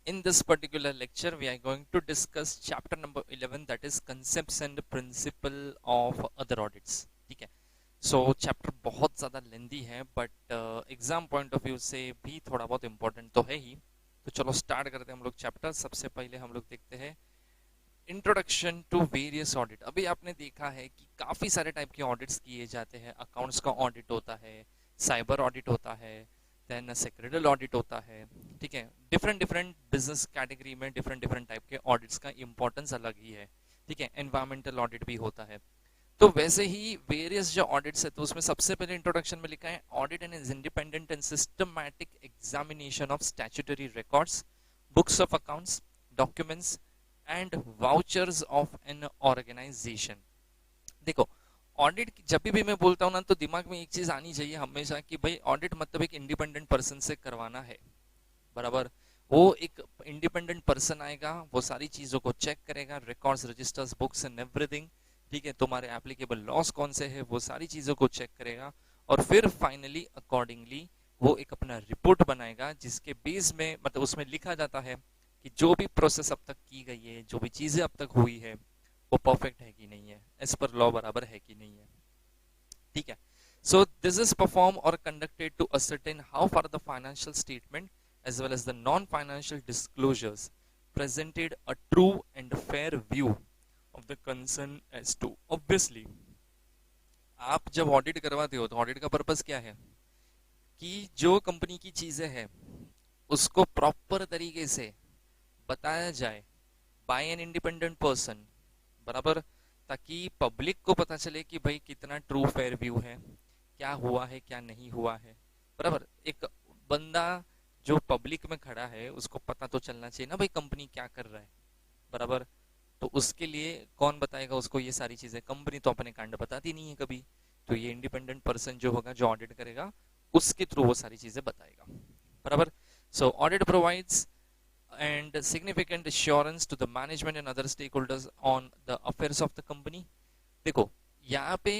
In this particular lecture, we are going to discuss chapter number 11, that is concepts and principle of other audits. ठीक है. So chapter बहुत ज़्यादा लेंदी है, but exam point of view से भी थोड़ा बहुत इम्पोर्टेंट तो है ही. तो चलो स्टार्ट करते हैं हम लोग चैप्टर. सबसे पहले हम लोग देखते हैं इंट्रोडक्शन टू वेरियस ऑडिट. अभी आपने देखा है कि काफ़ी सारे टाइप के ऑडिट्स किए जाते हैं. अकाउंट्स का ऑडिट होता है, साइबर ऑडिट होता है, देन सेक्रेटरी ऑडिट होता है. ठीक है, डिफरेंट डिफरेंट बिजनेस कैटेगरी में डिफरेंट डिफरेंट टाइप के ऑडिट्स का इंपॉर्टेंस अलग ही है. ठीक है, एनवायरमेंटल ऑडिट भी होता है. तो वैसे ही वेरियस जो ऑडिट्स है, तो उसमें सबसे पहले इंट्रोडक्शन में लिखा है audit and is independent and systematic examination of statutory records, books of accounts, documents and vouchers of an organisation. देखो, ऑडिट जब भी मैं बोलता हूँ ना, तो दिमाग में एक चीज आनी चाहिए हमेशा कि भाई ऑडिट मतलब एक इंडिपेंडेंट पर्सन से करवाना है. बराबर. वो एक इंडिपेंडेंट पर्सन आएगा, वो सारी चीजों को चेक करेगा, records, registers, books and everything. ठीक है, तुम्हारे एप्लीकेबल लॉस कौन से है, वो सारी चीजों को चेक करेगा, और फिर फाइनली अकॉर्डिंगली वो एक अपना रिपोर्ट बनाएगा, जिसके बेस में मतलब उसमें लिखा जाता है कि जो भी प्रोसेस अब तक की गई है, जो भी चीजें अब तक हुई है, वो परफेक्ट है कि नहीं है, एज पर लॉ बराबर है कि नहीं है. ठीक है. सो दिस इज परफॉर्म और conducted to ascertain how far the financial statement as well as the non-financial disclosures presented a true and fair view of the concern as to. Obviously, आप जब ऑडिट करवाते हो तो audit का purpose क्या है कि जो कंपनी की चीजें हैं उसको प्रॉपर तरीके से बताया जाए बाय एन इंडिपेंडेंट पर्सन. बराबर. ताकि पब्लिक को पता चले कि भाई कितना ट्रू फेयर व्यू है, क्या हुआ है क्या नहीं हुआ है. बराबर. एक बंदा जो पब्लिक में खड़ा है उसको पता तो चलना चाहिए ना भाई कंपनी क्या कर रहा है. बराबर. तो उसके लिए कौन बताएगा उसको ये सारी चीजें? कंपनी तो अपने कांड बताती नहीं है कभी. तो ये इंडिपेंडेंट पर्सन जो होगा, जो ऑडिट करेगा, उसके थ्रू वो सारी चीजें बताएगा. बराबर. So audit provides and significant assurance to the management and other stakeholders on the affairs of the company. देखो, यहाँ पे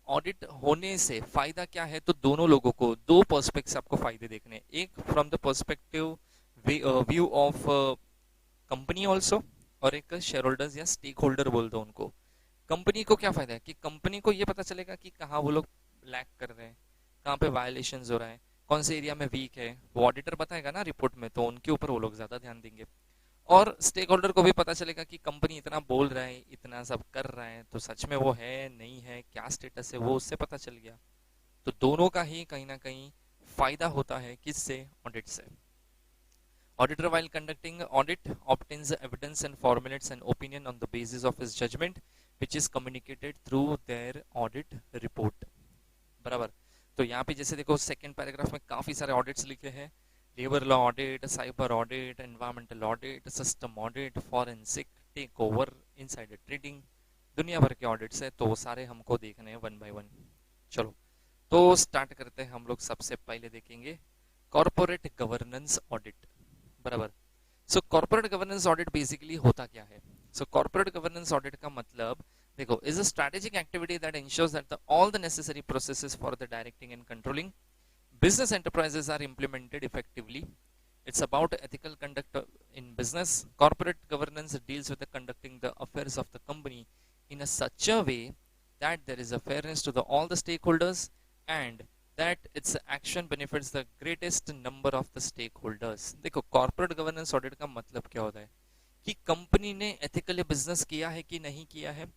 ऑडिट होने से फायदा क्या है, तो दोनों लोगों को दो पर्सपेक्ट से आपको फायदे देखने. एक from the perspective view of company also, और एक शेयर होल्डर्स या स्टेक होल्डर बोल दो उनको. कंपनी को क्या फायदा है कि कंपनी को ये पता चलेगा कि कहाँ वो लोग लैक कर रहे हैं, कहाँ पे वायलेशन हो रहा है, कौन से एरिया में वीक है. वो ऑडिटर बताएगा ना रिपोर्ट में, तो उनके ऊपर वो लोग ज्यादा ध्यान देंगे. और स्टेक होल्डर को भी पता चलेगा कि कंपनी इतना बोल रहा है, इतना सब कर रहा है, तो सच में वो है नहीं है, क्या स्टेटस है, वो उससे पता चल गया. तो दोनों का ही कहीं ना कहीं फायदा होता है. किससे? ऑडिट से. Auditor, while conducting audit, obtains evidence and formulates an opinion on the basis of his judgment, which is communicated through their audit report. बराबर. तो यहाँ पे जैसे देखो, सेकंड पैराग्राफ में काफी सारे ऑडिट्स लिखे हैं. Labour law audit, cyber audit, environmental audit, system audit, forensic, takeover, insider trading, दुनिया भर के ऑडिट्स है. तो वो सारे हमको देखने हैं वन बाय वन. चलो, तो स्टार्ट करते हैं हम लोग. सबसे पहले देखेंगे कॉर्पोरेट गवर्नेंस ऑडिट. बराबर. सो कॉर्पोरेट गवर्नेंस ऑडिट बेसिकली होता क्या है? सो कॉर्पोरेट गवर्नेंस ऑडिट का मतलब, देखो, is a strategic activity that ensures that all the necessary processes for the directing and controlling business enterprises are implemented effectively. It's about ethical conduct in business. Corporate governance deals with the conducting the affairs of the company in a such a way that there is a fairness to all the stakeholders and that its action benefits the greatest number of the stakeholders. देखो, corporate governance audit का मतलब क्या होता है कि company ने ethically business किया है कि नहीं किया है,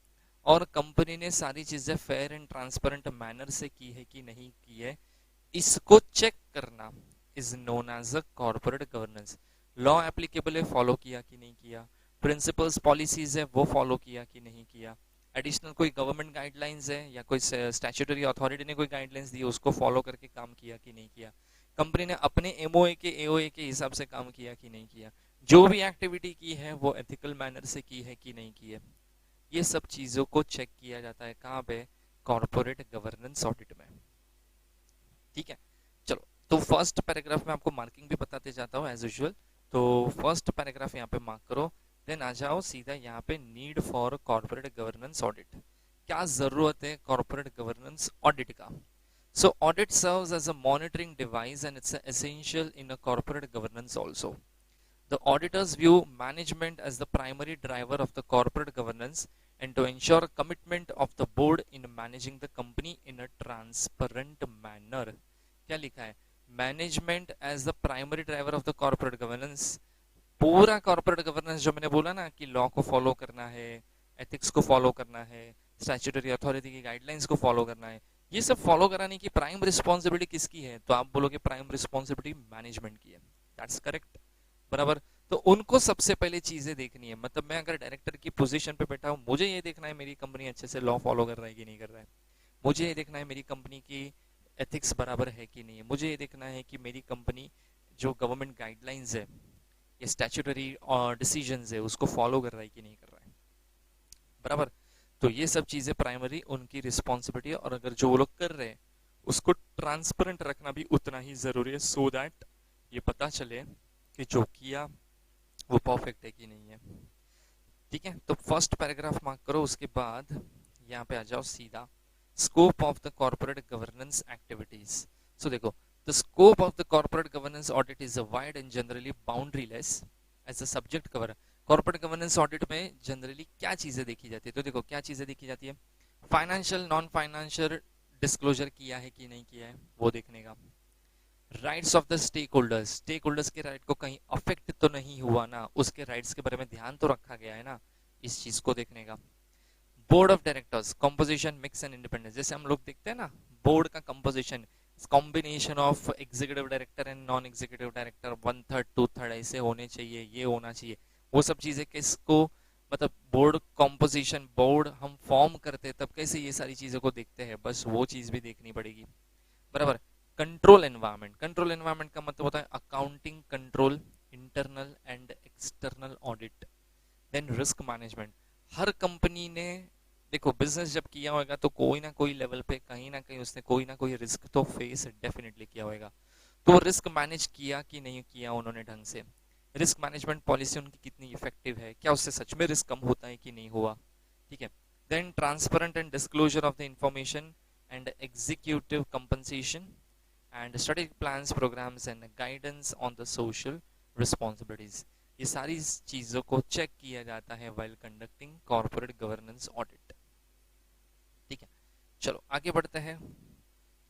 और कंपनी ने सारी चीजें फेयर एंड ट्रांसपेरेंट मैनर से की है कि नहीं की है, इसको चेक करना is known as a corporate governance. Law applicable है, फॉलो किया कि नहीं किया, प्रिंसिपल्स पॉलिसीज है वो फॉलो किया कि नहीं किया, एडिशनल कोई गवर्नमेंट गाइडलाइंस है या कोई स्टैट्यूटरी अथॉरिटी ने कोई गाइडलाइंस दी, उसको फॉलो करके काम किया कि नहीं किया, कंपनी ने अपने एमओए के एओए के हिसाब से काम किया कि नहीं किया, जो भी एक्टिविटी की है वो एथिकल मैनर से की है कि नहीं की है. ये सब चीजों को चेक किया जाता है. कहाँ पे? कॉर्पोरेट गवर्नेंस ऑडिट में. ठीक है. चलो, तो फर्स्ट पैराग्राफ में आपको मार्किंग भी बताते जाता हूँ एज यूजुअल. तो फर्स्ट पैराग्राफ यहाँ पे मार्क करो, देन आ जाओ सीधा यहाँ पे need for corporate governance audit. क्या जरूरत है कॉर्पोरेट गवर्नेंस ऑडिट का? So audit serves as a monitoring device and it's essential in a corporate governance also. The auditors view management as the primary driver of the corporate governance and to ensure commitment of the board in managing the company in a transparent manner. क्या लिखा है? Management as the primary driver of the corporate governance. पूरा corporate governance जो मैंने बोला ना कि law को फॉलो करना है, एथिक्स को फॉलो करना है, स्टैट्यूटरी अथॉरिटी की गाइडलाइंस को फॉलो करना है, ये सब फॉलो कराने की प्राइम रिस्पॉन्सिबिलिटी किसकी है? तो आप बोलोगे प्राइम रिस्पॉन्सिबिलिटी मैनेजमेंट की है. That's correct. बराबर. तो उनको सबसे पहले चीजें देखनी है. मतलब मैं अगर डायरेक्टर की पोजीशन पे बैठा हूं, मुझे ये देखना है मेरी कंपनी अच्छे से लॉ फॉलो कर रहा है कि नहीं कर रहा है. मुझे ये देखना है मेरी कंपनी की एथिक्स बराबर है कि नहीं है. मुझे ये देखना है कि मेरी कंपनी जो गवर्नमेंट गाइडलाइंस है, ये स्टैट्यूटरी डिसीजंस है, उसको फॉलो कर रहा है कि नहीं कर रहा है. बराबर. तो ये सब चीजें प्राइमरी उनकी रिस्पॉन्सिबिलिटी है, और अगर जो वो लोग कर रहे हैं उसको ट्रांसपेरेंट रखना भी उतना ही जरूरी है, सो दैट ये पता चले कि जो किया वो परफेक्ट है कि नहीं है. ठीक है. तो फर्स्ट पैराग्राफ मार्क करो, उसके बाद यहाँ पे आ जाओ सीधा. Scope of the corporate governance activities. So देखो, the scope of the corporate governance audit is wide and generally boundaryless as a subject cover. Corporate governance audit में जनरली क्या चीजें देखी जाती है? तो देखो क्या चीजें देखी जाती है. फाइनेंशियल नॉन फाइनेंशियल डिस्क्लोजर किया है कि नहीं किया है वो देखने का. Rights of the stakeholders. Stakeholders के राइट को कहीं अफेक्ट तो नहीं हुआ ना, उसके राइट्स के बारे में ध्यान तो रखा गया है ना, इस चीज को देखने का. Board of directors composition mix and independence. जैसे हम लोग देखते हैं ना, बोर्ड का composition combination of executive director and non executive director, 1/3 2/3 ऐसे होने चाहिए, ये होना चाहिए. वो सब चीजें किसको, मतलब बोर्ड कॉम्पोजिशन, बोर्ड हम फॉर्म करते हैं तब कैसे ये सारी चीजों को देखते हैं, बस वो चीज भी देखनी पड़ेगी. बराबर. Control environment. कंट्रोल एनवायरनमेंट का मतलब होता है accounting control, internal and external audit. Then risk management. हर कंपनी ने देखो बिजनेस जब किया होगा तो कोई ना कोई लेवल पे कहीं ना कहीं उसने कोई ना कोई रिस्क तो फेस डेफिनेटली किया होगा. तो रिस्क मैनेज किया कि नहीं किया उन्होंने ढंग से. रिस्क मैनेजमेंट पॉलिसी उनकी कितनी इफेक्टिव है, क्या उससे सच में रिस्क कम होता है कि नहीं हुआ. ठीक है. Then transparent and disclosure of the information and executive compensation and strategic plans, programs and guidance on the social responsibilities. ये सारी चीजों को चेक किया जाता है while conducting corporate governance audit. ठीक है. चलो आगे बढ़ते हैं.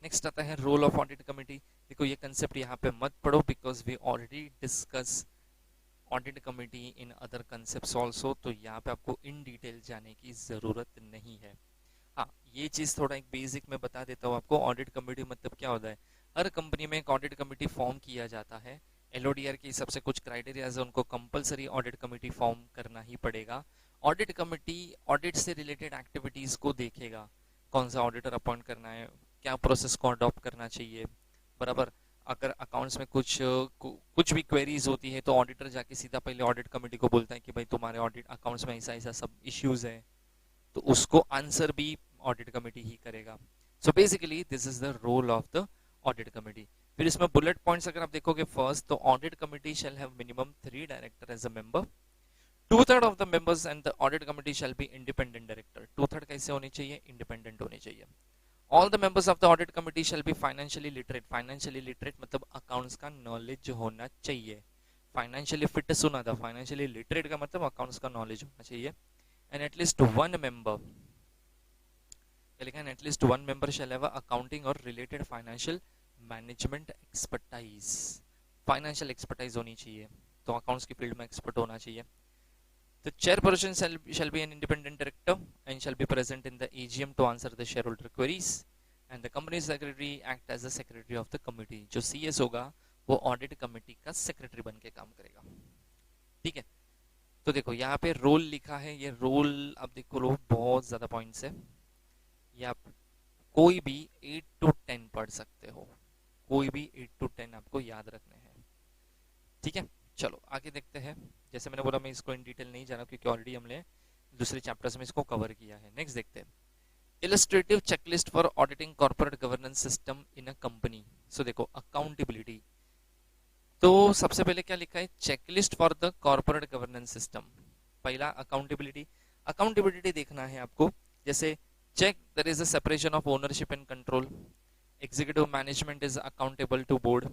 नेक्स्ट आता है रोल ऑफ ऑडिट कमिटी. देखो ये कंसेप्ट यहाँ पे मत पढ़ो because we already discuss audit committee in other concepts also, तो यहाँ पे आपको इन डिटेल जाने की जरूरत नहीं है. हाँ, ये चीज थोड़ा एक बेसिक में बता देता हूँ आपको. ऑडिट कमिटी मतलब क्या होता है. हर कंपनी में एक ऑडिट कमिटी फॉर्म किया जाता है. एलओडीआर के हिसाब से कुछ क्राइटेरिया है, उनको कंपलसरी ऑडिट कमिटी फॉर्म करना ही पड़ेगा. ऑडिट कमिटी ऑडिट से रिलेटेड एक्टिविटीज को देखेगा. कौन सा ऑडिटर अपॉइंट करना है, क्या प्रोसेस को अडॉप्ट करना चाहिए. बराबर. अगर अकाउंट्स में कुछ भी क्वेरीज होती है तो ऑडिटर जाके सीधा पहले ऑडिट कमिटी को बोलता है कि भाई तुम्हारे ऑडिट अकाउंट्स में ऐसा ऐसा सब इश्यूज है, तो उसको आंसर भी ऑडिट कमिटी ही करेगा. So basically this is the role of the audit committee. फिर इसमें बुलेट पॉइंट्स अगर आप देखोगे, फर्स्ट तो audit committee shall have minimum 3 director as a member. 2/3 of the members and the audit committee shall be independent director. 2/3 कैसे होने चाहिए? Independent होने चाहिए. All the members of the audit committee shall be financially literate. Financially literate मतलब accounts का knowledge होना चाहिए. Financially fit सुना था, फाइनेंशियली लिटरेट का मतलब अकाउंट्स का नॉलेज होना चाहिए. And at least one member, at least one member shall have accounting or related financial management expertise. Financial expertise होनी चाहिए, तो अकाउंट्स की फील्ड में एक्सपर्ट होना चाहिए. The chairperson shall be an independent director and shall be present in the AGM to answer the shareholder queries, and the company secretary act as the secretary of the committee. जो CS होगा वो audit committee का secretary बन के काम करेगा. ठीक है. तो देखो यहाँ पे रोल लिखा है, ये रोल अब देखो लो बहुत ज्यादा पॉइंट्स है. ये आप कोई भी 8 to 10 पढ़ सकते हो, कोई भी 8 to 10 आपको याद रखने हैं. ठीक है. चलो आगे देखते हैं. जैसे मैंने बोला मैं इसको इन डिटेल नहीं जाना क्योंकि ऑलरेडी हमने दूसरे चैप्टर्स में इसको कवर किया है. नेक्स्ट देखते हैं. Illustrative checklist for auditing corporate governance system in a company. So देखो अकाउंटेबिलिटी, तो सबसे पहले क्या लिखा है? Checklist for the corporate governance system. पहला अकाउंटेबिलिटी. अकाउंटेबिलिटी देखना है आपको. जैसे check there is a separation of ownership and control. Executive management is accountable to board.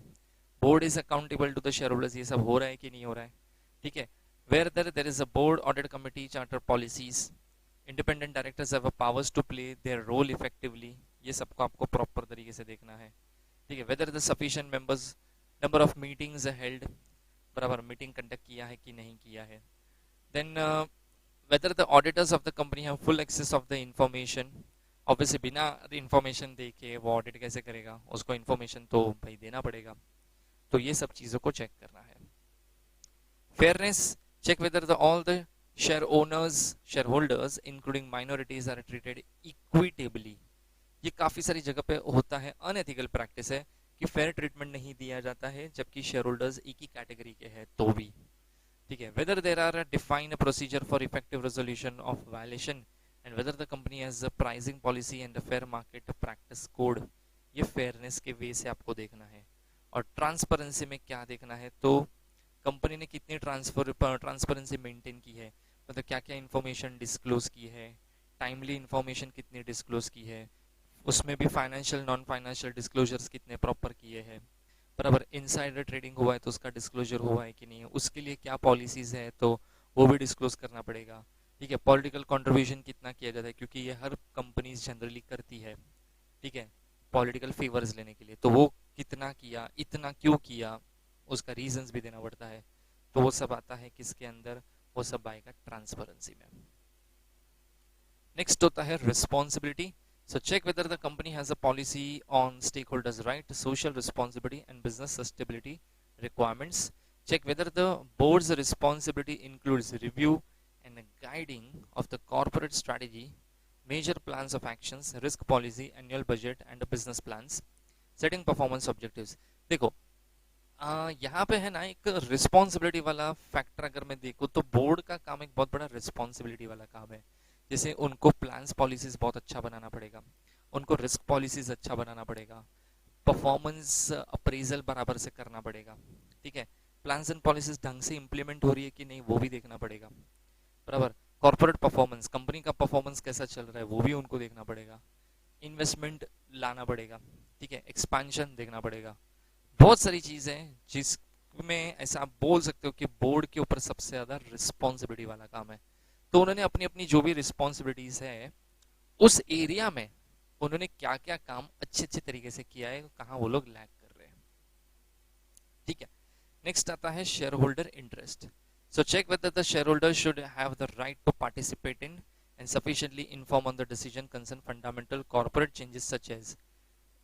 Board is accountable to the shareholders. ये सब हो रहा है कि नहीं हो रहा है? ठीक है, where there is a board audit committee charter policies, independent directors have a powers to play their role effectively, ये सबको आपको प्रॉपर तरीके से देखना है। ठीक है, whether the sufficient members, number of meetings held, बराबर मीटिंग कंडक्ट किया है कि नहीं किया है। Then whether the auditors of the company have full access of the information, obviously बिना इंफॉर्मेशन देके वो ऑडिट कैसे करेगा, उसको इंफॉर्मेशन तो भाई देना पड़ेगा। तो ये सब चीजों को चेक करना है। Fairness, check whether all the shareholders including minorities are treated equitably। ये काफी सारी जगह पे होता है, अनएथिकल प्रैक्टिस है कि फेयर ट्रीटमेंट नहीं दिया जाता है जबकि शेयर होल्डर्स एक ही कैटेगरी के हैं तो भी। ठीक है, whether there are defined procedure for effective resolution of violation and whether the company has a pricing policy and a fair market practice code, ये फेयरनेस के वे से आपको देखना है। और ट्रांसपेरेंसी में क्या देखना है, तो कंपनी ने कितनी ट्रांसपेरेंसी मेंटेन की है, मतलब क्या क्या इंफॉर्मेशन डिस्क्लोज की है, टाइमली इंफॉर्मेशन कितनी डिस्क्लोज की है, उसमें भी फाइनेंशियल नॉन फाइनेंशियल डिस्क्लोजर्स कितने प्रॉपर किए हैं, बराबर इनसाइडर ट्रेडिंग हुआ है तो उसका डिस्क्लोजर हुआ है कि नहीं, उसके लिए क्या पॉलिसीज है तो वो भी डिस्क्लोज करना पड़ेगा। ठीक है, पॉलिटिकल कंट्रीब्यूशन कितना किया जाता है, क्योंकि ये हर कंपनीज जनरली करती है। ठीक है, पॉलिटिकल फेवर्स लेने के लिए, तो वो कितना किया, इतना क्यों किया, उसका रीजंस भी देना पड़ता है। तो वो सब आता है किसके अंदर, वो सब आएगा ट्रांसपेरेंसी में। नेक्स्ट होता है responsibility. So check whether the company has a policy on stakeholders' right, social responsibility and business sustainability requirements. Check whether the board's responsibility includes review and guiding of the corporate strategy, major plans of actions, risk policy, annual budget and business plans, setting performance objectives। देखो यहाँ पे है ना एक responsibility वाला factor, अगर मैं देखूँ तो बोर्ड का काम एक बहुत बड़ा रिस्पॉन्सिबिलिटी वाला काम है। जैसे उनको प्लान्स पॉलिसीज बहुत अच्छा बनाना पड़ेगा, उनको रिस्क पॉलिसीज अच्छा बनाना पड़ेगा, परफॉर्मेंस अप्रेजल बराबर से करना पड़ेगा। ठीक है, प्लान्स एंड पॉलिसीज ढंग से इंप्लीमेंट हो रही है कि नहीं वो भी देखना पड़ेगा, बराबर। कॉर्पोरेट परफॉर्मेंस, कंपनी का परफॉर्मेंस कैसा चल रहा है वो भी उनको देखना पड़ेगा, इन्वेस्टमेंट लाना पड़ेगा, ठीक है, एक्सपेंशन देखना पड़ेगा। बहुत सारी चीजें जिसमें ऐसा आप बोल सकते हो कि बोर्ड के ऊपर सबसे ज्यादा रिस्पॉन्सिबिलिटी वाला काम है। तो उन्होंने अपनी अपनी जो भी रिस्पॉन्सिबिलिटीज है उस एरिया में उन्होंने क्या क्या काम अच्छे अच्छे तरीके से किया है, कहाँ वो लोग लैग कर रहे हैं। ठीक है, नेक्स्ट आता है shareholder interest. So check whether the shareholder should have the right to participate in and sufficiently inform on the decision concern fundamental corporate changes such as,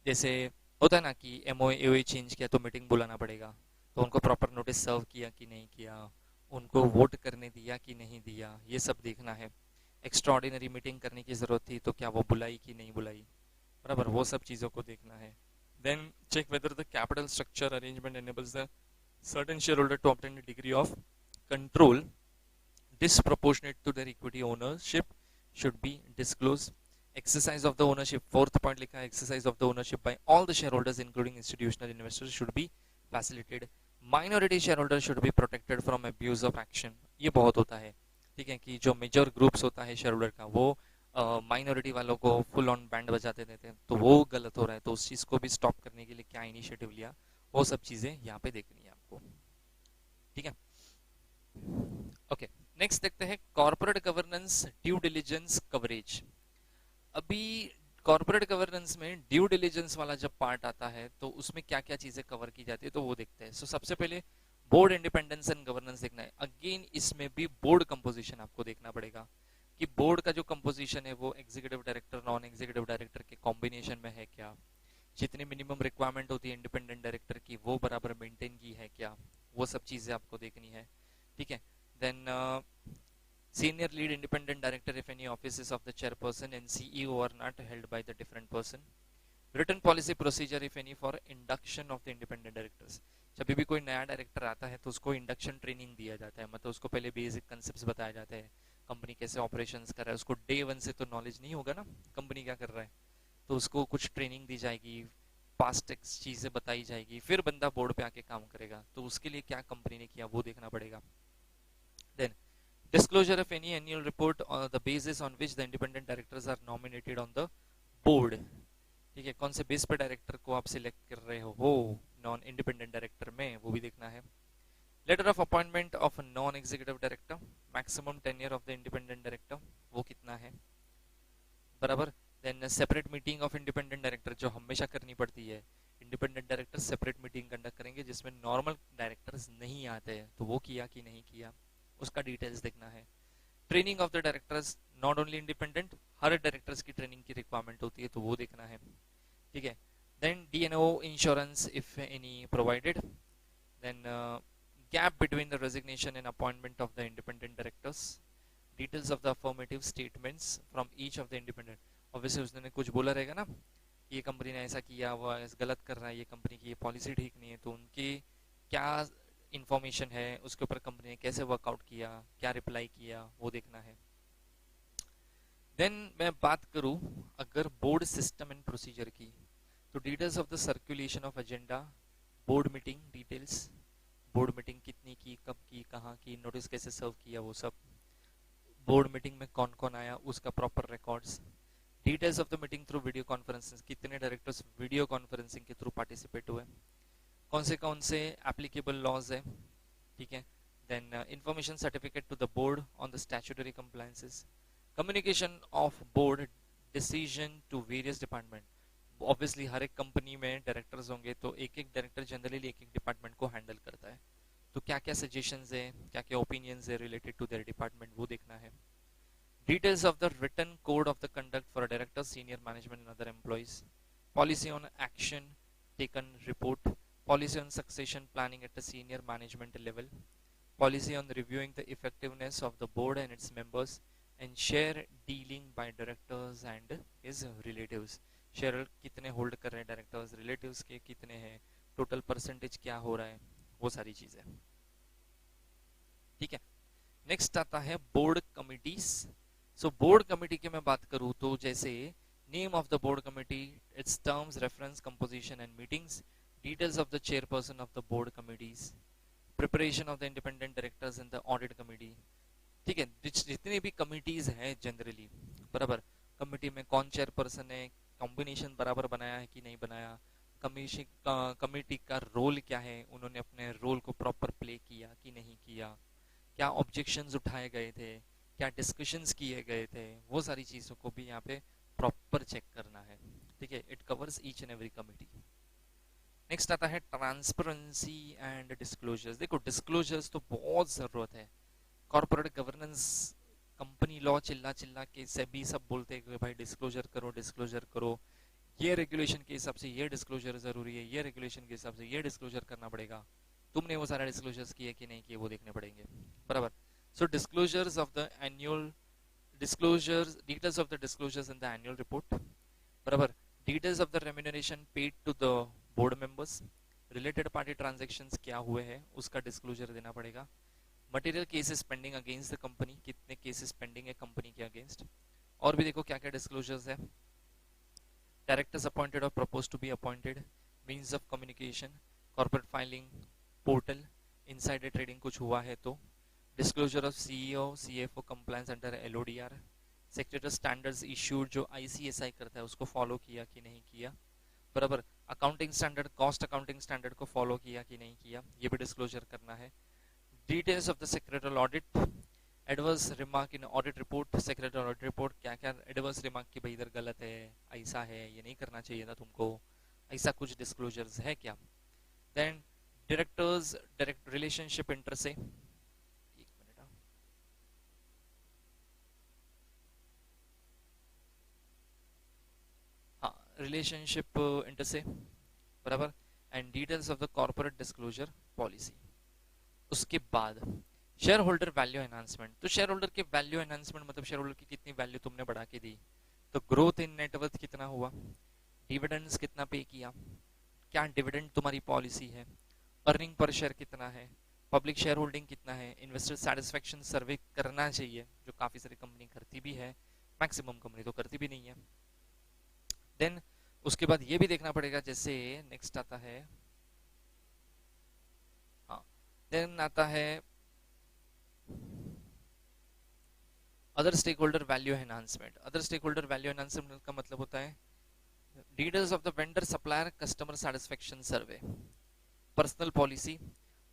जैसे होता है ना कि एमओए चेंज किया तो meeting बुलाना पड़ेगा, तो उनको प्रॉपर नोटिस सर्व किया कि नहीं किया, उनको वोट करने दिया कि नहीं दिया, ये सब देखना है। एक्स्ट्रा ऑर्डिनरी मीटिंग करने की जरूरत थी तो क्या वो बुलाई कि नहीं बुलाई, बराबर, वो सब चीज़ों को देखना है। Then check whether the capital structure arrangement enables the certain shareholder to obtain a degree of control disproportionate to their equity ownership should be disclosed। Exercise of the ownership, fourth point लिखा है, exercise of the ownership by all the shareholders including institutional investors should be facilitated। Minority shareholders should be protected from abuse of action। ये बहुत होता है, ठीक है, कि जो मेजर ग्रुप्स होता है शेयर होल्डर का वो माइनॉरिटी वालों को फुल ऑन बैंड बजाते देते हैं, तो वो गलत हो रहा है, तो उस चीज को भी स्टॉप करने के लिए क्या इनिशिएटिव लिया, वो सब चीजें यहाँ पे देखनी है आपको। ठीक है, ओके, नेक्स्ट देखते हैं corporate governance due diligence coverage. अभी कॉर्पोरेट गवर्नेंस में ड्यू डिलिजेंस वाला जब पार्ट आता है तो उसमें क्या क्या चीजें कवर की जाती है तो वो देखते हैं। सो सबसे पहले बोर्ड इंडिपेंडेंस एंड गवर्नेंस देखना है। अगेन इसमें भी बोर्ड कंपोजिशन आपको देखना पड़ेगा कि बोर्ड का जो कंपोजिशन है वो executive director non executive director के कॉम्बिनेशन में है क्या, जितनी मिनिमम रिक्वायरमेंट होती है इंडिपेंडेंट डायरेक्टर की वो बराबर मेंटेन की है क्या, वो सब चीजें आपको देखनी है। ठीक है, then senior lead independent director if any offices of the chairperson and CEO are not held by the different person। written policy procedure if any for induction of the independent directors। जब भी कोई नया director आता है तो उसको induction training दिया जाता है, मतलब उसको पहले बेसिक कंसेप्ट्स बताए जाते हैं, कंपनी कैसे ऑपरेशंस कर रहा है, उसको डे वन से तो नॉलेज नहीं होगा ना कंपनी क्या कर रहा है, तो उसको कुछ ट्रेनिंग दी जाएगी, पास्ट चीजें बताई जाएगी, फिर बंदा बोर्ड पे आके काम करेगा, तो उसके लिए क्या कंपनी ने किया वो देखना पड़ेगा। Then disclosure of any annual report on the basis on which the independent directors are nominated on the board। ठीक है, कौन से बेस पे डायरेक्टर को आप सिलेक्ट कर रहे हो नॉन इंडिपेंडेंट डायरेक्टर में, वो भी देखना है। Letter of appointment of non executive director, maximum tenure of the independent director वो कितना है, बराबर। Then separate meeting of independent director जो हमेशा करनी पड़ती है, independent director separate meeting conduct करेंगे जिसमें नॉर्मल डायरेक्टर्स नहीं आते हैं, तो वो किया कि नहीं किया उसका डिटेल्स देखना है। Training of the directors, not only independent, हर डायरेक्टर्स की ट्रेनिंग की रिक्वायरमेंट होती है तो वो देखना है, ठीक है। Then D and O insurance if any provided, then gap between the resignation and appointment of the independent directors, details of the affirmative statements from each of the independent. Obviously उसने कुछ बोला रहेगा ना कि ये कंपनी ने ऐसा किया, वो गलत कर रहा है, ये कंपनी की ये पॉलिसी ठीक नहीं है, तो उनकी क्या इंफॉर्मेशन है उसके ऊपर कंपनी ने कैसे वर्कआउट किया, क्या रिप्लाई किया, वो देखना है। देन मैं बात करूं अगर बोर्ड सिस्टम एंड प्रोसीजर की, तो details of the circulation of agenda, board meeting details, board meeting कितनी की, कब की, कहाँ की, नोटिस कैसे सर्व किया, वो सब, बोर्ड मीटिंग में कौन कौन आया उसका proper records, details of the meeting through video conferencing, कितने डायरेक्टर्स वीडियो कॉन्फ्रेंसिंग के थ्रू पार्टिसिपेट हुए, कौन से एप्लीकेबल लॉज है, ठीक है। Then information certificate to the board on the statutory compliances, communication of board decision to various department. Obviously हर एक कंपनी में डायरेक्टर्स होंगे तो एक एक डायरेक्टर जनरली एक एक डिपार्टमेंट को हैंडल करता है, तो क्या क्या सजेशंस है, क्या क्या ओपिनियंस है रिलेटेड टू देयर डिपार्टमेंट वो देखना है। Details of the written code of the conduct for a director, senior management and other employees. Policy on action taken report. Policy on succession planning at the senior management level. Policy on reviewing the effectiveness of the board and its members. And share dealing by directors and his relatives. Share कितने hold कर रहे हैं directors, relatives के कितने हैं, total percentage क्या हो रहा है, वो सारी चीजें, ठीक है। नेक्स्ट आता है बोर्ड कमिटीज। सो बोर्ड कमिटी की मैं बात करूं तो जैसे name of the board committee, it's terms, reference, composition and meetings, details of the chairperson of the board committees, preparation of the independent directors in the audit committee, ठीक है। जितनी भी कमिटीज हैं जनरली, बराबर, कमिटी में कौन chairperson है, combination बराबर बनाया है कि नहीं बनाया, कमिटी का रोल क्या है, उन्होंने अपने रोल को प्रॉपर प्ले किया कि नहीं किया, क्या ऑब्जेक्शंस उठाए गए थे, क्या डिस्कशंस किए गए थे, वो सारी चीजों को भी यहाँ पे प्रॉपर चेक करना है, ठीक है। It covers each and every committee. Next आता है ट्रांसपेरेंसी एंड डिस्क्लोजर्स। देखो डिस्क्लोजर्स तो बहुत जरूरत है, कॉर्पोरेट गवर्नेंस, कंपनी लॉ चिल्ला चिल्ला के सभी सब बोलते हैं कि भाई डिस्क्लोजर करो, डिस्क्लोजर करो, ये रेगुलेशन के हिसाब से ये डिस्क्लोजर जरूरी है, ये रेगुलेशन के हिसाब से ये डिस्क्लोजर करना पड़ेगा, तुमने वो सारे डिस्क्लोजर्स किए कि नहीं किए वो देखने पड़ेंगे, बराबर। So disclosures of the annual disclosures, details of the disclosures in the annual report, बराबर, details of the remuneration paid to the board members, related party transactions क्या हुए हैं उसका disclosure देना पड़ेगा, material cases pending against the company, कितने cases pending है company के अगेंस्ट, और भी देखो क्या क्या disclosures है, directors appointed or proposed to be appointed, means of communication, corporate filing portal, insider trading कुछ हुआ है तो, disclosure of CEO, CFO compliance under LODR, secretary standards issued जो ICSI करता है उसको फॉलो किया कि नहीं किया, बराबर, accounting standard, cost accounting standard को फॉलो किया कि नहीं किया, ये भी डिस्क्लोजर करना है। Details of the secretarial audit, adverse remark in audit report, secretarial audit report क्या क्या एडवर्स रिमार्क की भाई इधर गलत है, ऐसा है, ये नहीं करना चाहिए था तुमको, ऐसा कुछ डिस्क्लोजर्स है क्या। Then directors direct relationship inter se, relationship inter se, बराबर, and details of the corporate disclosure policy. उसके बाद शेयर होल्डर वैल्यू एनहांसमेंट, तो शेयर होल्डर के वैल्यू एनहांसमेंट मतलब शेयर होल्डर की कितनी वैल्यू तुमने बढ़ा के दी, तो ग्रोथ इन नेटवर्थ कितना हुआ, डिविडेंड्स कितना पे किया, क्या डिविडेंड तुम्हारी पॉलिसी है, अर्निंग पर शेयर कितना है, पब्लिक शेयर होल्डिंग कितना है, इन्वेस्टर सेटिस्फेक्शन सर्वे करना चाहिए जो काफी सारी कंपनी करती भी है, मैक्सिमम कंपनी तो करती भी नहीं है। देन उसके बाद ये भी देखना पड़ेगा, जैसे नेक्स्ट आता है, हाँ, देन आता है other stakeholder value enhancement. Other stakeholder value enhancement का मतलब होता है details of the vendor supplier customer satisfaction survey, personnel policy,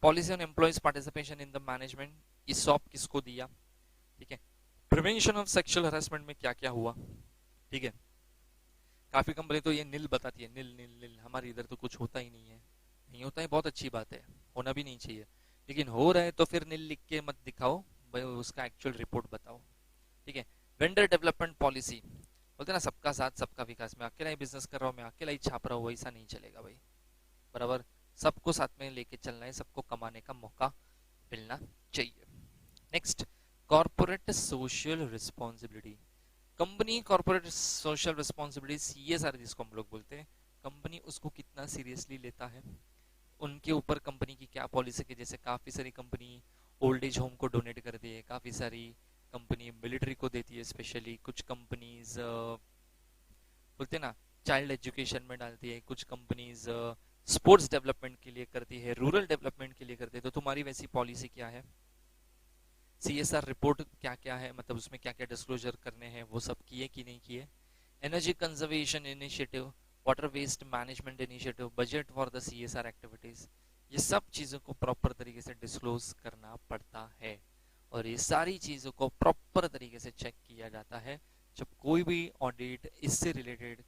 policy on employees participation in the management, ESOP किसको दिया, ठीक है। प्रिवेंशन ऑफ सेक्सुअल हरासमेंट में क्या क्या हुआ, ठीक है। काफी कंपनी तो ये नील बताती है, नील नील नील, हमारे इधर तो कुछ होता ही नहीं है। नहीं होता है बहुत अच्छी बात है, होना भी नहीं चाहिए, लेकिन हो रहा है तो फिर नील लिख के मत दिखाओ भाई, उसका एक्चुअल रिपोर्ट बताओ, ठीक है। वेंडर डेवलपमेंट पॉलिसी, बोलते हैं ना सबका साथ सबका विकास, मैं अकेला ही बिजनेस कर रहा हूँ, मैं अकेला ही छाप रहा हूँ, वैसा नहीं चलेगा भाई, बराबर। सबको साथ में लेके चलना है, सबको कमाने का मौका मिलना चाहिए। Next, corporate social responsibility. Company corporate social responsibility CSR जिसको हम लोग बोलते हैं, कंपनी उसको कितना सीरियसली लेता है, उनके ऊपर कंपनी की क्या पॉलिसी है। जैसे काफी सारी कंपनी ओल्ड एज होम को डोनेट करती है, काफी सारी कंपनी मिलिट्री को देती है, स्पेशली कुछ कंपनीज बोलते हैं ना चाइल्ड एजुकेशन में डालती है, कुछ कंपनीज स्पोर्ट्स डेवलपमेंट के लिए करती है, रूरल डेवलपमेंट के लिए करती है। तो तुम्हारी वैसी पॉलिसी क्या है, सीएसआर रिपोर्ट क्या क्या है, मतलब उसमें क्या क्या डिस्क्लोजर करने हैं, वो सब किए कि नहीं किए। Energy conservation initiative, water waste management initiative, budget for the CSR activities, ये सब चीजों को प्रॉपर तरीके से डिस्क्लोज करना पड़ता है, और ये सारी चीजों को प्रॉपर तरीके से चेक किया जाता है जब कोई भी ऑडिट इससे रिलेटेड